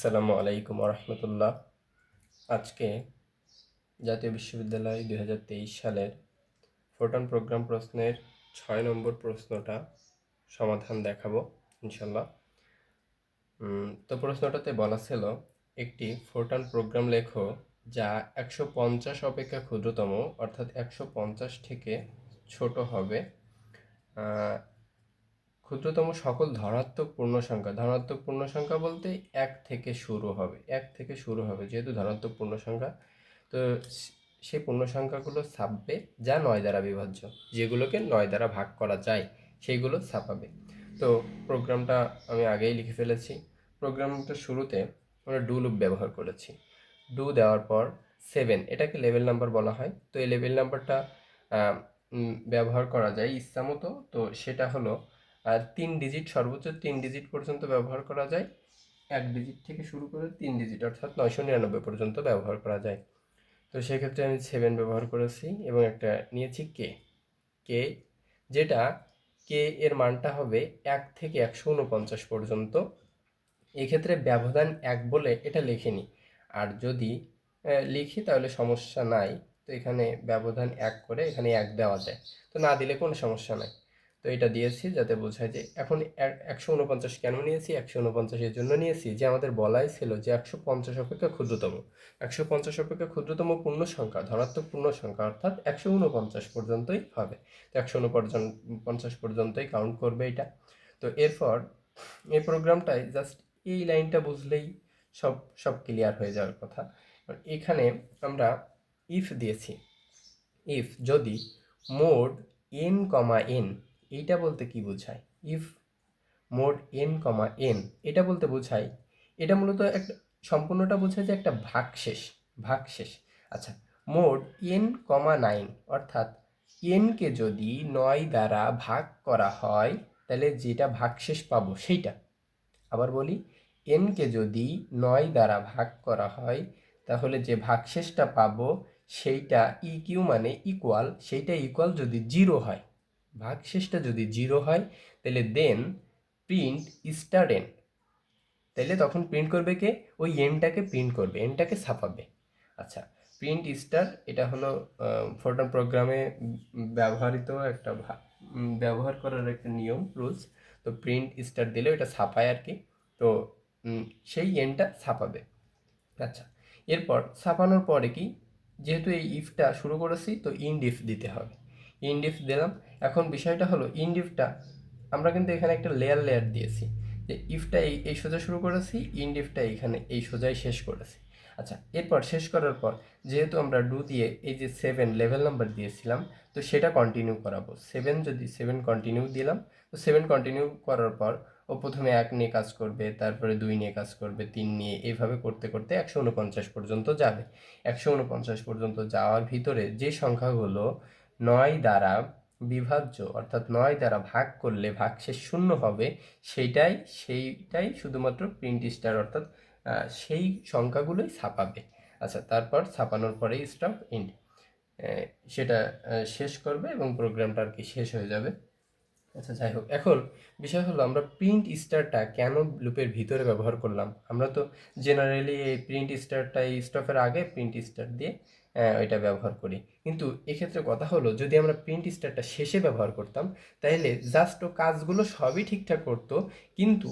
আসসালামু আলাইকুম রহমতুল্লাহ। আজকে জাতীয় বিশ্ববিদ্যালয় 2023 সালের ফোরটান প্রোগ্রাম প্রশ্নের 6 নম্বর প্রশ্নটা সমাধান দেখাবো ইনশাল্লাহ। তো প্রশ্নটাতে বলা ছিল, একটি ফোরটান প্রোগ্রাম লেখো যা 150 অপেক্ষা ক্ষুদ্রতম, অর্থাৎ 150 থেকে ছোট হবে। ক্ষুদ্রতম সকল ধনাত্মক পূর্ণ সংখ্যা বলতে এক থেকে শুরু হবে যেহেতু ধনাত্মক পূর্ণ সংখ্যা। তো সেই পূর্ণ সংখ্যাগুলো ছাপবে যা 9 দ্বারা বিভাজ্য, যেগুলোকে 9 দ্বারা ভাগ করা যায় সেইগুলো ছাপাবে। তো প্রোগ্রামটা আমি আগেই লিখে ফেলেছি। প্রোগ্রামটা শুরুতে আমরা ডু লুপ ব্যবহার করেছি। ডু দেওয়ার পর 7, এটাকে লেভেল নাম্বার বলা হয়। তো এই লেভেল নাম্বারটা ব্যবহার করা যায় ইচ্ছা মতো। তো সেটা হলো 3 ডিজিট, সর্বোচ্চ 3 ডিজিট পর্যন্ত ব্যবহার করা যায়। 1 ডিজিট থেকে শুরু করে 3 ডিজিট অর্থাৎ 999 পর্যন্ত ব্যবহার করা যায়। তো সেক্ষেত্রে আমি 7 ব্যবহার করেছি এবং একটা নিয়েছি কে, যেটা কে এর মানটা হবে 1 থেকে 149 পর্যন্ত। এক্ষেত্রে ব্যবধান 1 বলে এটা লিখিনি, আর যদি লিখি তাহলে সমস্যা নাই। তো এখানে ব্যবধান 1 করে এখানে 1 দেওয়া যায়, তো না দিলে কোনো সমস্যা নাই। তো এটা দিয়েছি যাতে বোঝায় যে এখন 149 কেন নিয়েছি। 149 এর জন্য নিয়েছি যে আমাদের বলাই ছিল যে 150 অপেক্ষা ক্ষুদ্রতম। 150 অপেক্ষা ক্ষুদ্রতম পূর্ণ সংখ্যা ধনাত্মক পূর্ণ সংখ্যা অর্থাৎ 149 পর্যন্তই হবে। তো 149 পর্যন্তই কাউন্ট করবে এটা। তো এরপর এই প্রোগ্রামটাই জাস্ট এই লাইনটা বুঝলেই সব সব ক্লিয়ার হয়ে যাওয়ার কথা। এখানে আমরা ইফ দিয়েছি। ইফ যদি মোড এন কমা এন, এইটা বলতে কি বোঝায়? If mode N comma N এটা বলতে বোঝায়, এটা মূলত একটা সম্পূর্ণটা বোঝায় যে একটা ভাগশেষ। আচ্ছা, মোড এন কমা 9 অর্থাৎ এনকে যদি 9 দ্বারা ভাগ করা হয় তাহলে যেটা ভাগশেষ পাবো সেইটা। আবার বলি, এনকে যদি 9 দ্বারা ভাগ করা হয় তাহলে যে ভাগশেষটা পাবো সেইটা ইকিউ মানে ইকুয়াল, সেইটা ইকুয়াল যদি 0 হয়, ভাগশেষটা যদি 0 হয় তাহলে দেন প্রিন্ট স্টার এন। তাহলে তখন প্রিন্ট করবে কে? ওই এনটাকে প্রিন্ট করবে, এনটাকে ছাপাবে। আচ্ছা, প্রিন্ট স্টার এটা হলো ফোরটান প্রোগ্রামে ব্যবহার করার একটা নিয়ম, রুলস। তো প্রিন্ট স্টার দিলে এটা ছাপায় আর কি। তো সেই এনটা ছাপাবে। আচ্ছা, এরপর ছাপানোর পরে কি, যেহেতু এই ইফটা শুরু করেছি তো ইন্ড ইফ দিতে হবে। ইন্ড ইফ দিলাম। এখন বিষয়টা হলো ইন্ড ইফটা আমরা কিন্তু এখানে একটা লেয়ার দিয়েছি, যে ইফটা এই সোজা শুরু করেছি, ইন্ড ইফটা এখানে এই সোজাই শেষ করেছি। আচ্ছা, এরপর শেষ করার পর যেহেতু আমরা ডু দিয়ে এই যে 7 লেভেল নাম্বার দিয়েছিলাম, তো সেটা কন্টিনিউ করাবো। 7 কন্টিনিউ দিলাম। তো 7 কন্টিনিউ করার পর ও প্রথমে 1 নিয়ে কাজ করবে, তারপরে 2 নিয়ে কাজ করবে, 3 নিয়ে, এইভাবে করতে করতে 149 পর্যন্ত যাবে। 149 পর্যন্ত যাওয়ার ভিতরে যে সংখ্যাগুলো 9 দ্বারা বিভাজ্য অর্থাৎ 9 দ্বারা ভাগ করলে ভাগশেষ 0 হবে, সেইটাই শুধুমাত্র প্রিন্ট স্টার অর্থাৎ সেই সংখ্যাগুলোই ছাপাবে। আচ্ছা, তারপর ছাপানোর পরেই স্টপ ইন্ড সেটা শেষ করবে এবং প্রোগ্রামটা আর কি শেষ হয়ে যাবে। আচ্ছা, যাই হোক, এখন বিষয় হলো আমরা প্রিন্ট স্টারটা কেন লুপের ভিতরে ব্যবহার করলাম। আমরা তো জেনারেলি এই প্রিন্ট স্টারটা এই স্টপের আগে প্রিন্ট স্টার দিয়ে এটা ব্যবহার করি, কিন্তু এক্ষেত্রে কথা হলো যদি আমরা প্রিন্ট স্টারটা শেষে ব্যবহার করতাম তাহলে জাস্ট ও কাজগুলো সবই ঠিকঠাক করতো, কিন্তু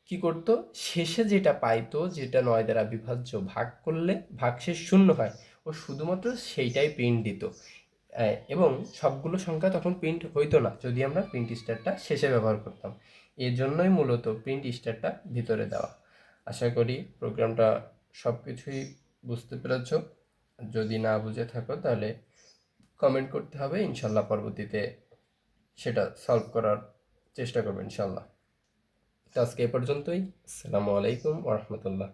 কি করতো, শেষে যেটা পাইতো, যেটা 9 দ্বারা বিভাজ্য ভাগ করলে ভাগশেষ 0 হয়, ও শুধুমাত্র সেইটাই প্রিন্ট দিত। এবং সবগুলো সংখ্যা তখন প্রিন্ট হইতো না যদি আমরা প্রিন্ট স্টারটা শেষে ব্যবহার করতাম। এর জন্যই মূলত প্রিন্ট স্টারটা ভিতরে দেওয়া। আশা করি প্রোগ্রামটা সব কিছুই বুঝতে পেরেছ। যদি না বুঝে থাকো তাহলে কমেন্ট করতে হবে, ইনশাল্লাহ পরবর্তীতে সেটা সলভ করার চেষ্টা করবো ইনশাল্লাহ। তো আজকে এ পর্যন্তই। আসসালামু আলাইকুম ওয়া রাহমাতুল্লাহ।